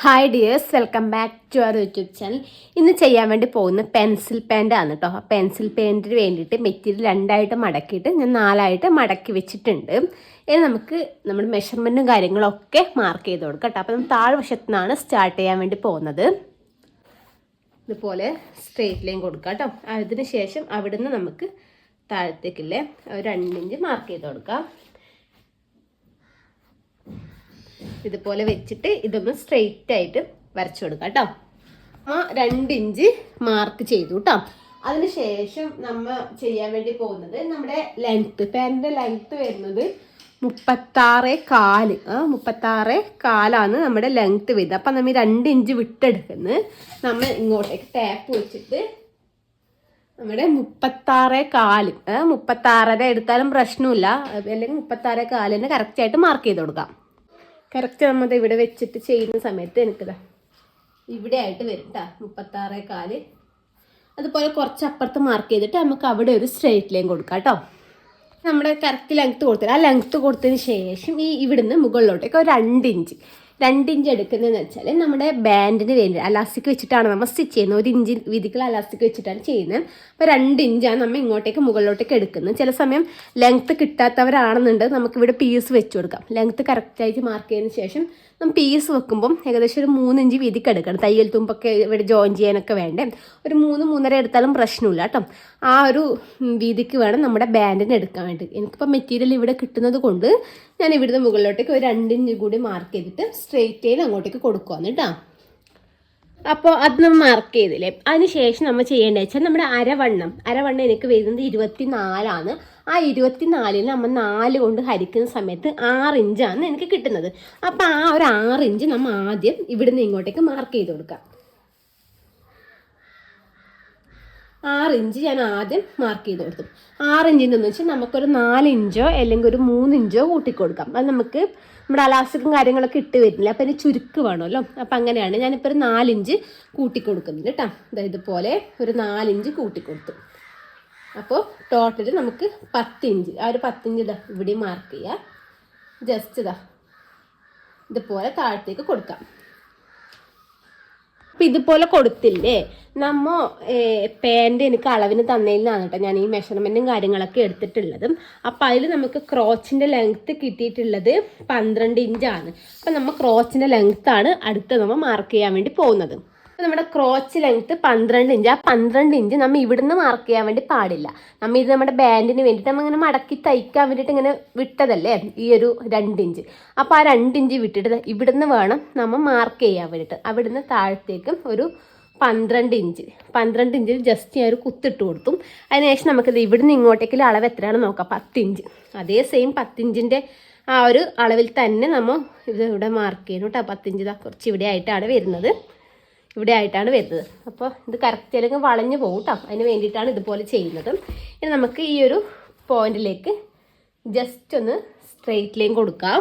Hi dears, welcome back to our YouTube channel. ഇന്ന് ചെയ്യാൻ വേണ്ടി പോകുന്ന പെൻസിൽ പെയിൻ്റ് ആണ് കേട്ടോ. പെൻസിൽ പെയിൻറ്റിന് വേണ്ടിയിട്ട് മെറ്റീരിയൽ രണ്ടായിട്ട് മടക്കിയിട്ട് ഞാൻ 4ആയിട്ട് മടക്കി വെച്ചിട്ടുണ്ട്. ഇനി നമുക്ക് നമ്മുടെ മെഷർമെൻറ്റും കാര്യങ്ങളൊക്കെ മാർക്ക് ചെയ്ത് കൊടുക്കാം കേട്ടോ. അപ്പോൾ നമ്മൾ താഴ്വശത്തു നിന്നാണ് സ്റ്റാർട്ട് ചെയ്യാൻ വേണ്ടി പോകുന്നത്. ഇതുപോലെ സ്ട്രെയിറ്റ് ലൈൻ കൊടുക്കാം കേട്ടോ. അതിന് ശേഷം അവിടുന്ന് നമുക്ക് താഴത്തേക്കില്ലേ 2 ഇഞ്ച് മാർക്ക് ചെയ്ത് കൊടുക്കാം. ഇതുപോലെ വെച്ചിട്ട് ഇതൊന്ന് സ്ട്രെയിറ്റ് ആയിട്ട് വരച്ചു കൊടുക്കാം കേട്ടോ. 2 ഇഞ്ച് മാർക്ക് ചെയ്തു കേട്ടോ. അതിനുശേഷം നമ്മൾ ചെയ്യാൻ വേണ്ടി പോകുന്നത് നമ്മുടെ ലെങ്ത്ത്, പാൻറ്റിൻ്റെ ലെങ്ത്ത് വരുന്നത് 36.4. 36.4 നമ്മുടെ ലെങ്ത്ത് വരുന്നത്. അപ്പം നമ്മൾ 2 ഇഞ്ച് വിട്ടെടുക്കുന്നത് നമ്മൾ ഇങ്ങോട്ടേക്ക് ടാപ്പ് വെച്ചിട്ട് നമ്മുടെ 36.4 36 എടുത്താലും പ്രശ്നമില്ല, അല്ലെങ്കിൽ 36.4 കറക്റ്റായിട്ട് മാർക്ക് ചെയ്ത് കൊടുക്കാം. കറക്റ്റ് നമ്മൾ ഇവിടെ വെച്ചിട്ട് ചെയ്യുന്ന സമയത്ത് എനിക്കിതാ ഇവിടെ ആയിട്ട് വരും കേട്ടോ 36.4. അതുപോലെ കുറച്ച് അപ്പുറത്ത് മാർക്ക് ചെയ്തിട്ട് നമുക്ക് അവിടെ ഒരു സ്ട്രെയിറ്റ് ലൈൻ കൊടുക്കാം കേട്ടോ. നമ്മുടെ കറക്റ്റ് ലെങ്ത്ത് കൊടുത്തില്ല. ആ ലെങ്ത്ത് കൊടുത്തതിന് ശേഷം ഇവിടുന്ന് മുകളിലോട്ടേക്ക് ഒരു 2 ഇഞ്ച് എടുക്കുന്നതെന്ന് വെച്ചാൽ നമ്മുടെ ബാൻഡിന് വേണ്ടി അലാസ്റ്റിക് വെച്ചിട്ടാണ് നമ്മൾ സ്റ്റിച്ച് ചെയ്യുന്നത്. 1 ഇഞ്ച് വീതിക്കുള്ള അലാസ്റ്റിക് വെച്ചിട്ടാണ് ചെയ്യുന്നത്. അപ്പോൾ 2 ഇഞ്ചാണ് നമ്മൾ ഇങ്ങോട്ടേക്ക് മുകളിലോട്ടേക്ക് എടുക്കുന്നത്. ചില സമയം ലെങ്ത്ത് കിട്ടാത്തവരാണെന്നുണ്ട് നമുക്കിവിടെ പീസ് വെച്ച് കൊടുക്കാം. ലെങ്ത്ത് കറക്റ്റായിട്ട് മാർക്ക് ചെയ്തതിന് ശേഷം നമ്മൾ പീസ് വെക്കുമ്പം ഏകദേശം ഒരു 3 ഇഞ്ച് വീതിക്ക് എടുക്കണം. തയ്യൽ തുമ്പൊക്കെ ഇവിടെ ജോയിൻ ചെയ്യാനൊക്കെ വേണ്ടേ. ഒരു 3-3.5 എടുത്താലും പ്രശ്നമില്ല കേട്ടോ. ആ ഒരു വീതിക്ക് വേണം നമ്മുടെ ബാൻഡിന് എടുക്കാൻ വേണ്ടി. എനിക്കിപ്പോൾ മെറ്റീരിയൽ ഇവിടെ കിട്ടുന്നത് കൊണ്ട് ഞാൻ ഇവിടുന്ന് മുകളിലോട്ടേക്ക് ഒരു 2 ഇഞ്ച് കൂടി മാർക്ക് ചെയ്തിട്ട് സ്ട്രെയിറ്റ് ലൈൻ അങ്ങോട്ടേക്ക് കൊടുക്കുവാന്ന് കേട്ടോ. അപ്പോൾ അത് നമ്മൾ മാർക്ക് ചെയ്തില്ലേ. അതിന് ശേഷം നമ്മൾ ചെയ്യേണ്ടത് വെച്ചാൽ നമ്മുടെ അരവണ്ണം എനിക്ക് വരുന്നത് 24. ആ 24 നമ്മൾ 4 കൊണ്ട് ഹരിക്കുന്ന സമയത്ത് 6 ഇഞ്ചാണ് എനിക്ക് കിട്ടുന്നത്. അപ്പോൾ ആ ഒരു 6 ഇഞ്ച് നമ്മൾ ആദ്യം ഇവിടുന്ന് ഇങ്ങോട്ടേക്ക് മാർക്ക് ചെയ്ത് കൊടുക്കാം. 6 ഇഞ്ച് ഞാൻ ആദ്യം മാർക്ക് ചെയ്ത് കൊടുത്തു. 6 ഇഞ്ചിൻ്റെ വെച്ചാൽ നമുക്കൊരു 4 ഇഞ്ചോ അല്ലെങ്കിൽ ഒരു 3 ഇഞ്ചോ കൂട്ടിക്കൊടുക്കാം. അത് നമുക്ക് നമ്മുടെ അലാസ്റ്റിക്കും കാര്യങ്ങളൊക്കെ ഇട്ട് വരുന്നില്ല, അപ്പോൾ അതിന് ചുരുക്ക് വേണമല്ലോ. അപ്പം അങ്ങനെയാണ് ഞാനിപ്പോൾ ഒരു 4 ഇഞ്ച് കൂട്ടിക്കൊടുക്കുന്നുണ്ട് കേട്ടോ. ഇതുപോലെ ഒരു 4 ഇഞ്ച് കൂട്ടിക്കൊടുത്തു. അപ്പോൾ ടോട്ടൽ നമുക്ക് 10 ഇഞ്ച്. ആ ഒരു 10 ഇഞ്ച് ഇവിടെ മാർക്ക് ചെയ്യുക. ജസ്റ്റ് ഇതുപോലെ താഴത്തേക്ക് കൊടുക്കാം. അപ്പം ഇതുപോലെ കൊടുത്തില്ലേ, നമ്മ പാൻറ് എനിക്ക് അളവിന് തന്നതിലാണ് കേട്ടോ ഞാൻ ഈ മെഷർമെൻറ്റും കാര്യങ്ങളൊക്കെ എടുത്തിട്ടുള്ളത്. അപ്പം അതിൽ നമുക്ക് ക്രോച്ചിൻ്റെ ലെങ്ത്ത് കിട്ടിയിട്ടുള്ളത് 12 ഇഞ്ചാണ്. അപ്പം നമ്മൾ ക്രോച്ചിൻ്റെ ലെങ്ത്താണ് അടുത്ത് നമ്മൾ മാർക്ക് ചെയ്യാൻ വേണ്ടി പോകുന്നത്. അപ്പോൾ നമ്മുടെ ക്രോച്ച് ലെങ്ത്ത് 12 ഇഞ്ച്. ആ 12 ഇഞ്ച് നമ്മൾ ഇവിടുന്ന് മാർക്ക് ചെയ്യാൻ വേണ്ടി പാടില്ല. നമ്മൾ ഇത് നമ്മുടെ ബാൻഡിന് വേണ്ടിയിട്ട് നമ്മൾ ഇങ്ങനെ മടക്കി തയ്ക്കാൻ വേണ്ടിയിട്ട് ഇങ്ങനെ വിട്ടതല്ലേ ഈ ഒരു 2 ഇഞ്ച്. അപ്പോൾ ആ 2 ഇഞ്ച് വിട്ടിട്ട് ഇവിടുന്ന് വേണം നമ്മൾ മാർക്ക് ചെയ്യാൻ വേണ്ടിയിട്ട്. അവിടുന്ന് താഴത്തേക്കും ഒരു 12 ഇഞ്ചിൽ ജസ്റ്റ് ഞാൻ ഒരു കുത്തിട്ട് കൊടുത്തു. അതിനുശേഷം നമുക്കിത് ഇവിടുന്ന് ഇങ്ങോട്ടേക്കുള്ള അളവ് എത്രയാണെന്ന് നോക്കാം. 10 ഇഞ്ച്. അതേ സെയിം 10 ഇഞ്ചിൻ്റെ ആ ഒരു അളവിൽ തന്നെ നമ്മൾ ഇത് ഇവിടെ മാർക്ക് ചെയ്യണം കേട്ടോ. 10 ഇഞ്ച് കുറച്ച് ഇവിടെ ആയിട്ടാണ് വരുന്നത്. അപ്പോൾ ഇത് കറക്റ്റ് അല്ലെങ്കിൽ വളഞ്ഞു പോകും കേട്ടോ. അതിന് വേണ്ടിയിട്ടാണ് ഇതുപോലെ ചെയ്യുന്നത്. ഇനി നമുക്ക് ഈ ഒരു പോയിന്റിലേക്ക് ജസ്റ്റ് ഒന്ന് സ്ട്രെയിറ്റ് ലൈൻ കൊടുക്കാം.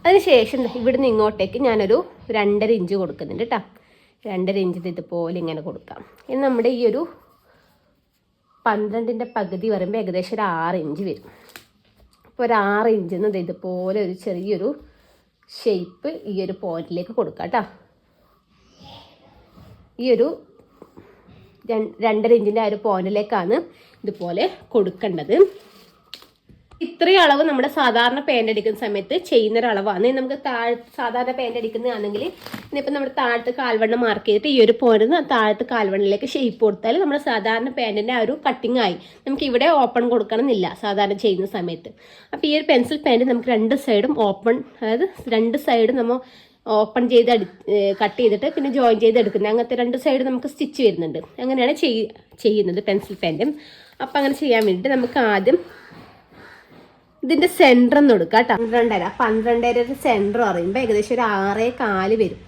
അതിനുശേഷം ഇവിടുന്ന് ഇങ്ങോട്ടേക്ക് ഞാനൊരു 2.5 ഇഞ്ച് കൊടുക്കുന്നുണ്ട് കേട്ടോ. 2.5 ഇഞ്ച് ഇതുപോലെ ഇങ്ങനെ കൊടുക്കാം. ഇനി നമ്മുടെ ഈ ഒരു 12ൻ്റെ പകുതി വരുമ്പോൾ ഏകദേശം ഒരു 6 ഇഞ്ച് വരും. അപ്പോൾ ഒരു 6 ഇഞ്ചിൽ നിന്ന് ഇതുപോലെ ഒരു ചെറിയൊരു ഷേപ്പ് ഈ ഒരു പോയിന്റിലേക്ക് കൊടുക്കാം കേട്ടോ. ഈ ഒരു 2.5 ഇഞ്ചിൻ്റെ ആ ഒരു പോയിന്റിലേക്കാണ് ഇതുപോലെ കൊടുക്കേണ്ടത്. ഇത്രയും അളവ് നമ്മുടെ സാധാരണ പാൻറ് അടിക്കുന്ന സമയത്ത് ചെയ്യുന്നൊരളവാണ്. നമുക്ക് സാധാരണ പാൻറ് അടിക്കുന്നതാണെങ്കിൽ ഇനിയിപ്പോൾ നമ്മുടെ താഴത്ത് കാൽവണ്ണം മാർക്ക് ചെയ്തിട്ട് ഈ ഒരു പോയിന്റ് താഴത്ത് കാൽവണ്ണിലേക്ക് ഷേപ്പ് കൊടുത്താൽ നമ്മുടെ സാധാരണ പാൻറ്റിൻ്റെ ആ ഒരു കട്ടിങ് ആയി. നമുക്ക് ഇവിടെ ഓപ്പൺ കൊടുക്കണമെന്നില്ല സാധാരണ ചെയ്യുന്ന സമയത്ത്. അപ്പോൾ ഈ ഒരു പെൻസിൽ പാൻറ് നമുക്ക് 2 സൈഡും ഓപ്പൺ, അതായത് 2 സൈഡും നമ്മൾ ഓപ്പൺ ചെയ്ത് കട്ട് ചെയ്തിട്ട് പിന്നെ ജോയിൻ ചെയ്തെടുക്കുന്നത്. അങ്ങനത്തെ 2 സൈഡ് നമുക്ക് സ്റ്റിച്ച് വരുന്നുണ്ട്. അങ്ങനെയാണ് ചെയ്യുന്നത് പെൻസിൽ പാൻറ്റും. അപ്പം അങ്ങനെ ചെയ്യാൻ വേണ്ടിയിട്ട് നമുക്ക് ആദ്യം ഇതിൻ്റെ സെൻറ്റർ ഒന്ന് കൊടുക്കാം കേട്ടോ. 12.5 സെൻറ്റർ പറയുമ്പോൾ ഏകദേശം ഒരു 6.4 വരും.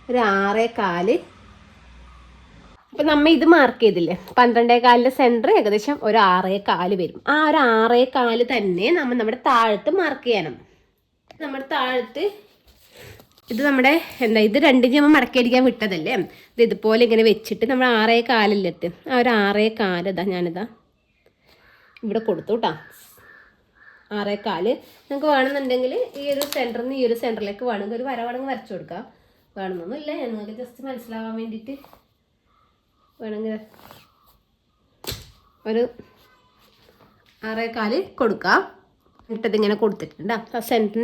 ഒരു 6.4. അപ്പം നമ്മൾ ഇത് മാർക്ക് ചെയ്തില്ലേ 12.4 സെൻറ്റർ ഏകദേശം ഒരു 6.4 വരും. ആ ഒരു 6.4 തന്നെ നമ്മൾ നമ്മുടെ താഴത്ത് മാർക്ക് ചെയ്യണം. നമ്മുടെ താഴത്ത് ഇത് നമ്മുടെ ഇത് 2 ഇഞ്ച് നമ്മൾ മടക്കി അടിക്കാൻ വിട്ടതല്ലേ. ഇത് ഇതുപോലെ ഇങ്ങനെ വെച്ചിട്ട് നമ്മൾ 6.4 ആ ഒരു 6.4 ഞാനിതാ ഇവിടെ കൊടുത്തു കേട്ടോ. 6.4 നമുക്ക് വേണമെന്നുണ്ടെങ്കിൽ ഈ ഒരു സെൻറ്ററിൽ നിന്ന് ഈ ഒരു സെൻറ്ററിലേക്ക് വേണമെങ്കിൽ ഒരു വര വേണമെങ്കിൽ വരച്ചു കൊടുക്കാം. വേണമെന്നൊന്നുമില്ല, ഞങ്ങൾക്ക് ജസ്റ്റ് മനസ്സിലാവാൻ വേണ്ടിയിട്ട് വേണമെങ്കിൽ ഒരു 6.25 കൊടുക്കാം. ഇങ്ങനെ കൊടുത്തിട്ടുണ്ട്.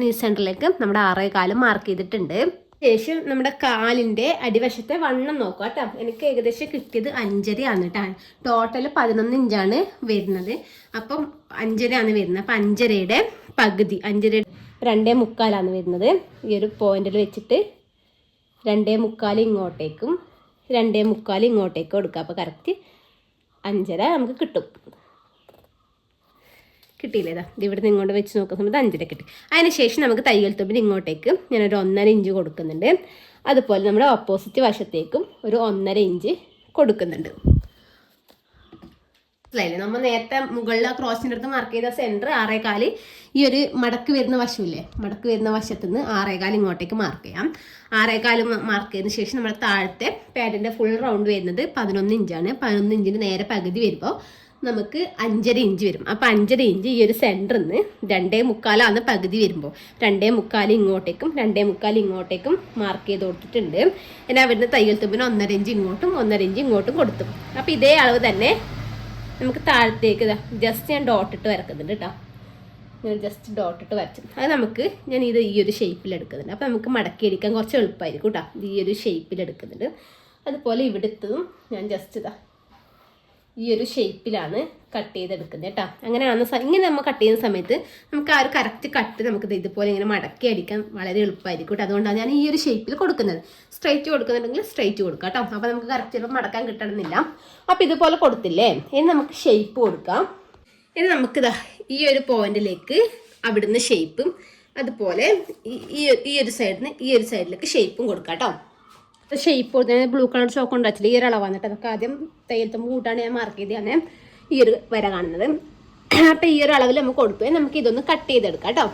ഈ സെൻറ്ററിലേക്ക് നമ്മുടെ 6.25 മാർക്ക് ചെയ്തിട്ടുണ്ട്. ശേഷം നമ്മുടെ കാലിൻ്റെ അടിവശത്തെ വണ്ണം നോക്കുക കേട്ടോ. എനിക്ക് ഏകദേശം കിട്ടിയത് 5.5 ആണ് കേട്ടോ. ടോട്ടൽ 11 ഇഞ്ചാണ് വരുന്നത്. അപ്പം 5.5 വരുന്നത്. അപ്പം 5.5യുടെ പകുതി, 5.5 2.25 വരുന്നത്. ഈ ഒരു പോയിന്റിൽ വെച്ചിട്ട് 2.25 ഇങ്ങോട്ടേക്കും 2.25 ഇങ്ങോട്ടേക്കും കൊടുക്കുക. അപ്പോൾ കറക്റ്റ് 5.5 നമുക്ക് കിട്ടും. കിട്ടിയില്ലേതാ, ഇവിടെ നിന്ന് ഇങ്ങോട്ട് വെച്ച് നോക്കുന്ന സമയത്ത് 5.5 കിട്ടി. അതിന് ശേഷം നമുക്ക് തയ്യൽ തുമ്പിന് ഇങ്ങോട്ടേക്ക് ഞാനൊരു 1.5 ഇഞ്ച് കൊടുക്കുന്നുണ്ട്. അതുപോലെ നമ്മുടെ ഓപ്പോസിറ്റ് വശത്തേക്കും ഒരു 1.5 ഇഞ്ച് കൊടുക്കുന്നുണ്ട്. മനസ്സിലായില്ലേ? നമ്മൾ നേരത്തെ മുകളിൽ ക്രോസിൻ്റെ അടുത്ത് മാർക്ക് ചെയ്ത സെൻറ്റർ 6.25, ഈ ഒരു മടക്ക് വരുന്ന വശമില്ലേ, മടക്ക് വരുന്ന വശത്ത് നിന്ന് 6.25 ഇങ്ങോട്ടേക്ക് മാർക്ക് ചെയ്യാം. 6.25 മാർക്ക് ചെയ്തതിന് ശേഷം നമ്മുടെ താഴത്തെ പാഡിൻ്റെ ഫുൾ റൗണ്ട് വരുന്നത് 11 ഇഞ്ചാണ്. 11 ഇഞ്ചിന് നേരെ പകുതി വരുമ്പോൾ നമുക്ക് 5.5 ഇഞ്ച് വരും. അപ്പോൾ 5.5 ഇഞ്ച് ഈ ഒരു സെൻറ്ററിൽ നിന്ന് 2.25 പകുതി വരുമ്പോൾ 2.25 ഇങ്ങോട്ടേക്കും 2.25 ഇങ്ങോട്ടേക്കും മാർക്ക് ചെയ്ത് കൊടുത്തിട്ടുണ്ട്. പിന്നെ അവിടുന്ന് തയ്യൽ തുമ്പിന് 1.5 ഇഞ്ച് ഇങ്ങോട്ടും 1.5 ഇഞ്ച് ഇങ്ങോട്ടും കൊടുത്തു. അപ്പോൾ ഇതേ അളവ് തന്നെ നമുക്ക് താഴത്തേക്ക് ജസ്റ്റ് ഞാൻ ഡോട്ടിട്ട് വരക്കുന്നുണ്ട് കേട്ടോ. ഞാൻ ജസ്റ്റ് ഡോട്ടിട്ട് വരച്ചു. അത് നമുക്ക് ഞാൻ ഇത് ഈ ഒരു ഷേപ്പിൽ എടുക്കുന്നുണ്ട്. അപ്പോൾ നമുക്ക് മടക്കി അടിക്കാൻ കുറച്ച് എളുപ്പമായിരിക്കും കേട്ടോ. ഈ ഒരു ഷേപ്പിൽ എടുക്കുന്നുണ്ട്. അതുപോലെ ഇവിടുത്തതും ഞാൻ ജസ്റ്റ് ഈ ഒരു ഷേപ്പിലാണ് കട്ട് ചെയ്തെടുക്കുന്നത് കേട്ടോ. അങ്ങനെയാണ് ഇങ്ങനെ നമ്മൾ കട്ട് ചെയ്യുന്ന സമയത്ത് നമുക്ക് ആ ഒരു കറക്റ്റ് കട്ട് നമുക്ക് ഇതുപോലെ ഇങ്ങനെ മടക്കി അടിക്കാൻ വളരെ എളുപ്പമായിരിക്കും കേട്ടോ. അതുകൊണ്ടാണ് ഞാൻ ഈ ഒരു ഷേപ്പിൽ കൊടുക്കുന്നത്. സ്ട്രൈറ്റ് കൊടുക്കുന്നുണ്ടെങ്കിൽ സ്ട്രൈറ്റ് കൊടുക്കാം കേട്ടോ. അപ്പോൾ നമുക്ക് കറക്റ്റ് ചിലപ്പോൾ മടക്കാൻ കിട്ടണമെന്നില്ല. അപ്പോൾ ഇതുപോലെ കൊടുത്തില്ലേ, ഇനി നമുക്ക് ഷേപ്പ് കൊടുക്കാം. ഇനി നമുക്കിതാ ഈ ഒരു പോയിന്റിലേക്ക് അവിടുന്ന് ഷേപ്പും അതുപോലെ ഈ ഒരു സൈഡിന് ഈ ഒരു സൈഡിലേക്ക് ഷേപ്പും കൊടുക്കാം കേട്ടോ. ഷേപ്പ് കൊടുത്തത് ബ്ലൂ കളർ ചോക്ക് കൊണ്ട് വെച്ചിട്ട് ഈ ഒരു അളവ് വന്നിട്ട് അതൊക്കെ ആദ്യം തയ്യൽ തുമ്പ് കൂട്ടാണ് ഞാൻ മാർക്ക് ചെയ്ത് ഞാൻ ഈ ഒരു വര കാണുന്നത്. അപ്പം ഈ ഒരു അളവിൽ നമുക്ക് കൊടുത്തു. നമുക്ക് ഇതൊന്ന് കട്ട് ചെയ്തെടുക്കാം കേട്ടോ.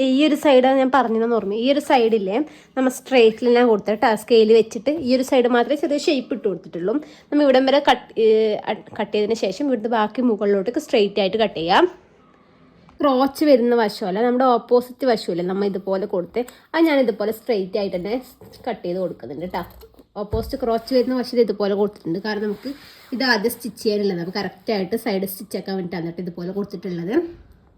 ഈ ഒരു സൈഡാണ് ഞാൻ പറഞ്ഞതെന്ന് ഓർമ്മ. ഈ ഒരു സൈഡില്ലേ നമ്മൾ സ്ട്രേറ്റിൽ ഞാൻ കൊടുത്തിട്ട് സ്കെയിൽ വെച്ചിട്ട് ഈ ഒരു സൈഡ് മാത്രമേ ചെറിയ ഷേപ്പ് ഇട്ട് കൊടുത്തിട്ടുള്ളൂ. നമ്മൾ ഇവിടം വരെ കട്ട് ചെയ്തതിന് ശേഷം ഇവിടുത്തെ ബാക്കി മുകളിലോട്ട് സ്ട്രെയിറ്റ് ആയിട്ട് കട്ട് ചെയ്യാം. ക്രോച്ച് വരുന്ന വശമല്ല, നമ്മുടെ ഓപ്പോസിറ്റ് വശമല്ലേ നമ്മൾ ഇതുപോലെ കൊടുത്ത് അത് ഞാൻ ഇതുപോലെ സ്ട്രെയിറ്റ് ആയിട്ട് തന്നെ കട്ട് ചെയ്ത് കൊടുക്കുന്നുണ്ട് കേട്ടോ. ഓപ്പോസിറ്റ് ക്രോച്ച് വരുന്ന വശം ഇതുപോലെ കൊടുത്തിട്ടുണ്ട്. കാരണം നമുക്ക് ഇത് ആദ്യം സ്റ്റിച്ച് ചെയ്യാനുള്ളത്, അപ്പോൾ കറക്റ്റായിട്ട് സൈഡ് സ്റ്റിച്ച് ആക്കാൻ വേണ്ടിയിട്ടാണ് എന്നിട്ട് ഇതുപോലെ കൊടുത്തിട്ടുള്ളത്.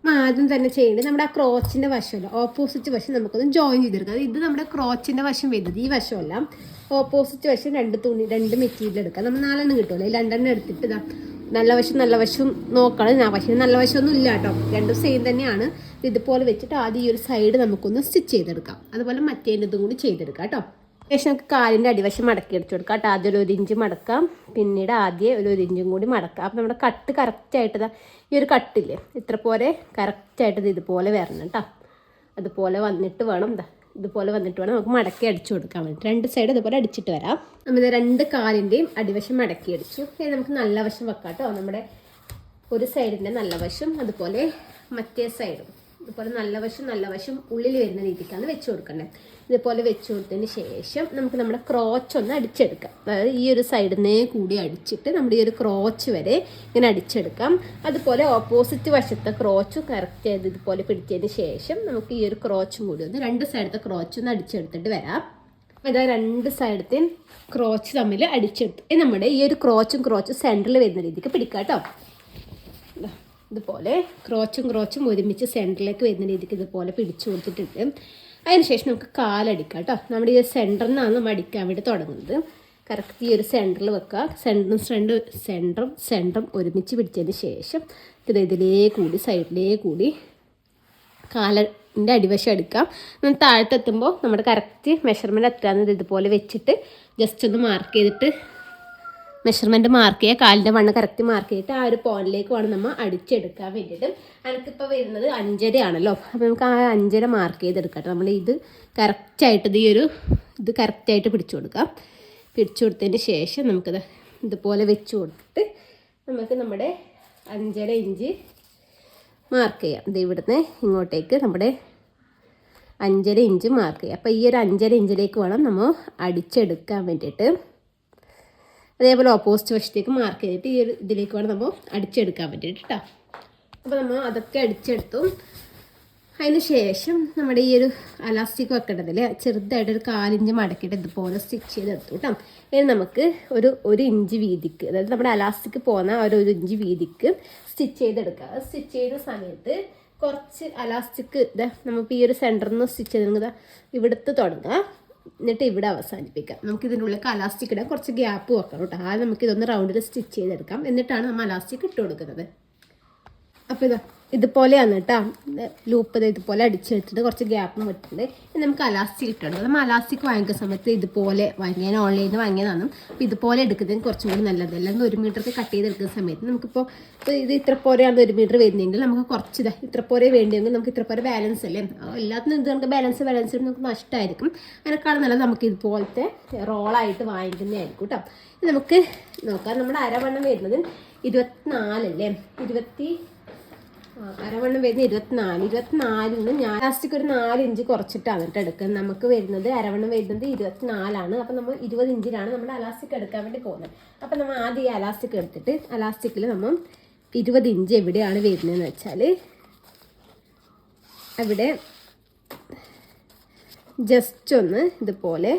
ആദ്യം തന്നെ ചെയ്യേണ്ടത് നമ്മുടെ ആ ക്രോച്ചിൻ്റെ വശമല്ല, ഓപ്പോസിറ്റ് വശം നമുക്കൊന്ന് ജോയിൻ ചെയ്തെടുക്കാം. ഇത് നമ്മുടെ ക്രോച്ചിൻ്റെ വശം വരുന്നത് ഈ വശമല്ല, ഓപ്പോസിറ്റ് വശം രണ്ട് മെറ്റീരിയൽ എടുക്കാം. നമ്മൾ 4 കിട്ടുമല്ലോ, ഈ 2 എടുത്തിട്ട് ഇതാ നല്ല വശം നോക്കണം. പക്ഷേ നല്ല വശമൊന്നും ഇല്ല കേട്ടോ, രണ്ടും സെയിം തന്നെയാണ്. ഇതുപോലെ വെച്ചിട്ട് ആദ്യം ഈ ഒരു സൈഡ് നമുക്കൊന്ന് സ്റ്റിച്ച് ചെയ്തെടുക്കാം. അതുപോലെ മറ്റേതിൻ്റെതും കൂടി ചെയ്തെടുക്കാം കേട്ടോ. ശേഷം നമുക്ക് കാലിൻ്റെ അടിവശം മടക്കി അടിച്ചു കൊടുക്കാം കേട്ടോ. ആദ്യം ഒരു 1 ഇഞ്ച് മടക്കാം, പിന്നീട് ആദ്യം ഒരു 1 ഇഞ്ചും കൂടി മടക്കാം. അപ്പം നമ്മുടെ കട്ട് കറക്റ്റായിട്ട് ഈ ഒരു കട്ടില്ലേ ഇത്ര പോലെ കറക്റ്റായിട്ട് ഇതുപോലെ വരണം കേട്ടോ. അതുപോലെ വന്നിട്ട് വേണം ഇതുപോലെ വന്നിട്ട് വേണം നമുക്ക് മടക്കി അടിച്ചു കൊടുക്കാൻ വേണ്ടി. 2 സൈഡ് ഇതുപോലെ അടിച്ചിട്ട് വരാം. നമ്മൾ 2 കാലിൻ്റെയും അടിവശം മടക്കി അടിച്ചു. നമുക്ക് നല്ല വശം വെക്കാം കേട്ടോ. നമ്മുടെ ഒരു സൈഡിൻ്റെ നല്ല വശം, അതുപോലെ മറ്റേ സൈഡും ഇതുപോലെ നല്ല വശം ഉള്ളിൽ വരുന്ന രീതിക്കാണ് വെച്ച് കൊടുക്കേണ്ടത്. ഇതുപോലെ വെച്ച് കൊടുത്തതിന് ശേഷം നമുക്ക് നമ്മുടെ ക്രോച്ച് ഒന്ന് അടിച്ചെടുക്കാം. അതായത് ഈ ഒരു സൈഡിൽ നിന്നേ കൂടി അടിച്ചിട്ട് നമ്മുടെ ഈ ഒരു ക്രോച്ച് വരെ ഇങ്ങനെ അടിച്ചെടുക്കാം. അതുപോലെ ഓപ്പോസിറ്റ് വശത്തെ ക്രോച്ചും കറക്റ്റ് ചെയ്ത് ഇതുപോലെ പിടിച്ചതിന് ശേഷം നമുക്ക് ഈ ഒരു ക്രോച്ചും കൂടി ഒന്ന് 2 സൈഡത്തെ ക്രോച്ച് ഒന്ന് അടിച്ചെടുത്തിട്ട് വരാം. ഇതാ 2 സൈഡത്തെയും ക്രോച്ച് തമ്മിൽ അടിച്ചെടുത്ത് നമ്മുടെ ഈ ഒരു ക്രോച്ചും സെൻറ്ററിൽ വരുന്ന രീതിക്ക് പിടിക്കാം കേട്ടോ. ഇതുപോലെ ക്രോച്ചും ഒരുമിച്ച് സെൻറ്ററിലേക്ക് വരുന്ന രീതിക്ക് ഇതുപോലെ പിടിച്ചു കൊടുത്തിട്ടുണ്ട്. അതിനുശേഷം നമുക്ക് കാലടിക്കാം കേട്ടോ. നമ്മുടെ ഈ സെൻറ്ററിൽ നിന്നാണ് നമ്മൾ അടിക്കാൻ വേണ്ടി തുടങ്ങുന്നത്. കറക്റ്റ് ഈ ഒരു സെൻറ്ററിൽ വെക്കുക. സെൻറ്ററും ഒരുമിച്ച് പിടിച്ചതിന് ശേഷം ഇതിലേ കൂടി സൈഡിലേ കൂടി കാലിൻ്റെ അടിവശം എടുക്കാം. താഴത്തെത്തുമ്പോൾ നമ്മുടെ കറക്റ്റ് മെഷർമെൻറ്റ് എത്രയാണെന്ന് ഇതുപോലെ വെച്ചിട്ട് ജസ്റ്റ് ഒന്ന് മാർക്ക് ചെയ്തിട്ട് മെഷർമെൻറ്റ് മാർക്ക് ചെയ്യുക. കാലിൻ്റെ വണ്ണം കറക്റ്റ് മാർക്ക് ചെയ്തിട്ട് ആ ഒരു പോയിന്റിലേക്ക് വേണം നമ്മൾ അടിച്ചെടുക്കാൻ വേണ്ടിയിട്ട്. എനിക്കിപ്പോൾ വരുന്നത് 5.5 ആണല്ലോ, അപ്പോൾ നമുക്ക് ആ 5.5 മാർക്ക് ചെയ്തെടുക്കാം. നമ്മൾ ഇത് കറക്റ്റായിട്ട് ഇത് കറക്റ്റായിട്ട് പിടിച്ചു കൊടുക്കാം. പിടിച്ചു കൊടുത്തതിന് ശേഷം നമുക്കത് ഇതുപോലെ വെച്ച് കൊടുത്തിട്ട് നമുക്ക് നമ്മുടെ 5.5 ഇഞ്ച് മാർക്ക് ചെയ്യാം. ഇത് ഇവിടുന്ന് ഇങ്ങോട്ടേക്ക് നമ്മുടെ 5.5 ഇഞ്ച് മാർക്ക് ചെയ്യാം. അപ്പോൾ ഈ ഒരു 5.5 ഇഞ്ചിലേക്ക് വേണം നമ്മൾ അടിച്ചെടുക്കാൻ വേണ്ടിയിട്ട്. അതേപോലെ ഓപ്പോസിറ്റ് വശത്തേക്ക് മാർക്ക് ചെയ്തിട്ട് ഈ ഒരു ഇതിലേക്ക് വേണം നമ്മൾ അടിച്ചെടുക്കാൻ വേണ്ടിയിട്ട് കേട്ടോ. അപ്പോൾ നമ്മൾ അതൊക്കെ അടിച്ചെടുത്തു. അതിന് ശേഷം നമ്മുടെ ഈ ഒരു അലാസ്റ്റിക് വെക്കേണ്ടതിൽ ചെറുതായിട്ടൊരു 1/4 ഇഞ്ച് മടക്കിയിട്ട് ഇതുപോലെ സ്റ്റിച്ച് ചെയ്തെടുത്തു കേട്ടോ. ഇനി നമുക്ക് ഒരു ഇഞ്ച് വീതിക്ക്, അതായത് നമ്മുടെ അലാസ്റ്റിക് പോകുന്ന ഒരു ഇഞ്ച് വീതിക്ക് സ്റ്റിച്ച് ചെയ്തെടുക്കുക. സ്റ്റിച്ച് ചെയ്യുന്ന സമയത്ത് കുറച്ച് അലാസ്റ്റിക് നമുക്ക് ഈ ഒരു സെൻറ്ററിൽ നിന്ന് സ്റ്റിച്ച് ചെയ്ത് ഇവിടുത്തെ തുടങ്ങുക, എന്നിട്ട് ഇവിടെ അവസാനിപ്പിക്കാം. നമുക്ക് ഇതിൻ്റെ ഉള്ളിൽ അലാസ്റ്റിക് ഇടാൻ കുറച്ച് ഗ്യാപ്പ് വെക്കണം കേട്ടോ. ആദ്യം നമുക്ക് ഇതൊന്ന് റൗണ്ടിൽ സ്റ്റിച്ച് ചെയ്തെടുക്കാം, എന്നിട്ടാണ് നമ്മൾ അലാസ്റ്റിക് ഇട്ട് കൊടുക്കുന്നത്. അപ്പോൾ ഇതുപോലെയാണ് കേട്ടോ ലൂപ്പ്. ഇതുപോലെ അടിച്ചെടുത്തിട്ട് കുറച്ച് ഗ്യാപ്പ് വിട്ടിട്ടുണ്ട്. നമുക്ക് അലാസ്റ്റിക് ഇട്ടുണ്ട്. നമ്മൾ അലാസ്റ്റിക് വാങ്ങിക്കുന്ന സമയത്ത് ഇതുപോലെ വാങ്ങിയാൽ ഓൺലൈനിൽ നിന്ന് വാങ്ങിയതാണ്. അപ്പോൾ ഇതുപോലെ എടുക്കുന്നതിന് കുറച്ചും കൂടി നല്ലത്. അല്ലെങ്കിൽ 1 മീറ്റർക്ക് കട്ട് ചെയ്തെടുക്കുന്ന സമയത്ത് നമുക്കിപ്പോൾ ഇത് ഇത്ര പോരെയാണ് 1 മീറ്റർ വരുന്നതെങ്കിൽ നമുക്ക് കുറച്ച് ഇത്ര പോരെ വേണ്ടിയെങ്കിൽ നമുക്ക് ഇത്ര പോരെ ബാലൻസ് അല്ലേ. എല്ലാത്തിനും ഇത് നമുക്ക് ബാലൻസ് നമുക്ക് നഷ്ടമായിരിക്കും. അതിനേക്കാളും നല്ലത് നമുക്ക് ഇതുപോലത്തെ റോളായിട്ട് വാങ്ങിക്കുന്നതായിരിക്കും കേട്ടോ. നമുക്ക് നോക്കാം. നമ്മുടെ അരവണ്ണം വരുന്നത് 24 അല്ലേ, അരവണ്ണം വരുന്നത് 24 ഞാൻ ലാസ്റ്റിക്ക് ഒരു 4 ഇഞ്ച് കുറച്ചിട്ടാണ് കേട്ടോ എടുക്കുന്നത്. നമുക്ക് വരുന്നത് അരവണ്ണം വരുന്നത് 24 അപ്പം നമ്മൾ 20 ഇഞ്ചിലാണ് നമ്മുടെ അലാസ്റ്റിക് എടുക്കാൻ വേണ്ടി പോകുന്നത്. അപ്പം നമ്മൾ ആദ്യം ഈ അലാസ്റ്റിക് എടുത്തിട്ട് അലാസ്റ്റിക്കിൽ നമ്മൾ 20 ഇഞ്ച് എവിടെയാണ് വരുന്നതെന്ന് വെച്ചാൽ അവിടെ ജസ്റ്റ് ഒന്ന് ഇതുപോലെ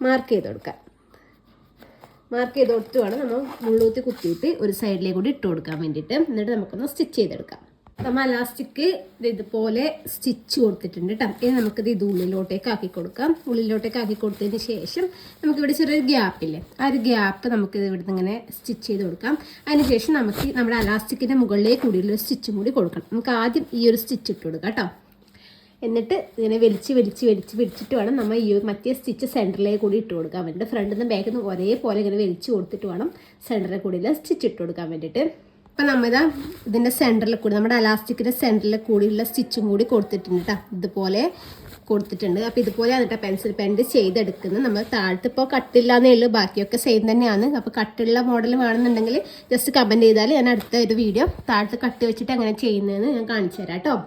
മാർക്ക് ചെയ്ത് കൊടുക്കാം. മാർക്ക് ചെയ്ത് കൊടുത്തിട്ട് വേണം നമ്മൾ മുള്ളൂത്തി കുത്തിയിട്ട് ഒരു സൈഡിലേക്ക് കൂടി ഇട്ട് കൊടുക്കാൻ വേണ്ടിയിട്ട്. എന്നിട്ട് നമുക്കൊന്ന് സ്റ്റിച്ച് ചെയ്തെടുക്കാം. നമ്മൾ അലാസ്റ്റിക് ഇതുപോലെ സ്റ്റിച്ച് കൊടുത്തിട്ടുണ്ട് കേട്ടോ. ഇനി നമുക്കിത് ഇത് ഉള്ളിലോട്ടേക്ക് ആക്കി കൊടുക്കാം. ഉള്ളിലോട്ടേക്ക് ആക്കി കൊടുത്തതിന് ശേഷം നമുക്കിവിടെ ചെറിയൊരു ഗ്യാപ്പില്ലേ, ആ ഒരു ഗ്യാപ്പ് നമുക്ക് ഇവിടുന്ന് ഇങ്ങനെ സ്റ്റിച്ച് ചെയ്ത് കൊടുക്കാം. അതിന് ശേഷം നമുക്ക് നമ്മുടെ അലാസ്റ്റിക്കിൻ്റെ മുകളിലേക്ക് കൂടിയുള്ള സ്റ്റിച്ചും കൂടി കൊടുക്കണം. നമുക്ക് ആദ്യം ഈ ഒരു സ്റ്റിച്ച് ഇട്ട് കൊടുക്കാം കേട്ടോ. എന്നിട്ട് ഇങ്ങനെ വലിച്ചിട്ട് വേണം നമ്മൾ ഈ മറ്റേ സ്റ്റിച്ച് സെൻറ്ററിലേക്ക് കൂടി ഇട്ട് കൊടുക്കാൻ വേണ്ടിയിട്ട്. ഫ്രണ്ടിൽ നിന്ന് ബാക്കിൽ നിന്ന് ഒരേപോലെ ഇങ്ങനെ വലിച്ചു കൊടുത്തിട്ട് വേണം സെൻറ്ററിൽ കൂടിയുള്ള സ്റ്റിച്ച് ഇട്ട് കൊടുക്കാൻ വേണ്ടിയിട്ട്. അപ്പം നമ്മളിതാ ഇതിൻ്റെ സെൻറ്ററിൽ കൂടി നമ്മുടെ അലാസ്റ്റിക്കിൻ്റെ സെൻറ്ററിൽ കൂടിയുള്ള സ്റ്റിച്ചും കൂടി കൊടുത്തിട്ടുണ്ട് കേട്ടോ. ഇതുപോലെ കൊടുത്തിട്ടുണ്ട്. അപ്പോൾ ഇതുപോലെയാണ് കേട്ടോ പെൻസിൽ പെൻഡ് ചെയ്തെടുക്കുന്നത്. നമ്മൾ താഴത്ത് ഇപ്പോൾ കട്ടില്ലാന്നേ ഉള്ളൂ, ബാക്കിയൊക്കെ സെയിം തന്നെയാണ്. അപ്പോൾ കട്ടുള്ള മോഡൽ വേണമെന്നുണ്ടെങ്കിൽ ജസ്റ്റ് കമൻറ്റ് ചെയ്താൽ ഞാൻ അടുത്ത ഒരു വീഡിയോ താഴത്ത് കട്ട് വെച്ചിട്ട് എങ്ങനെ ചെയ്യുന്നതെന്ന് ഞാൻ കാണിച്ചു തരാം കേട്ടോ.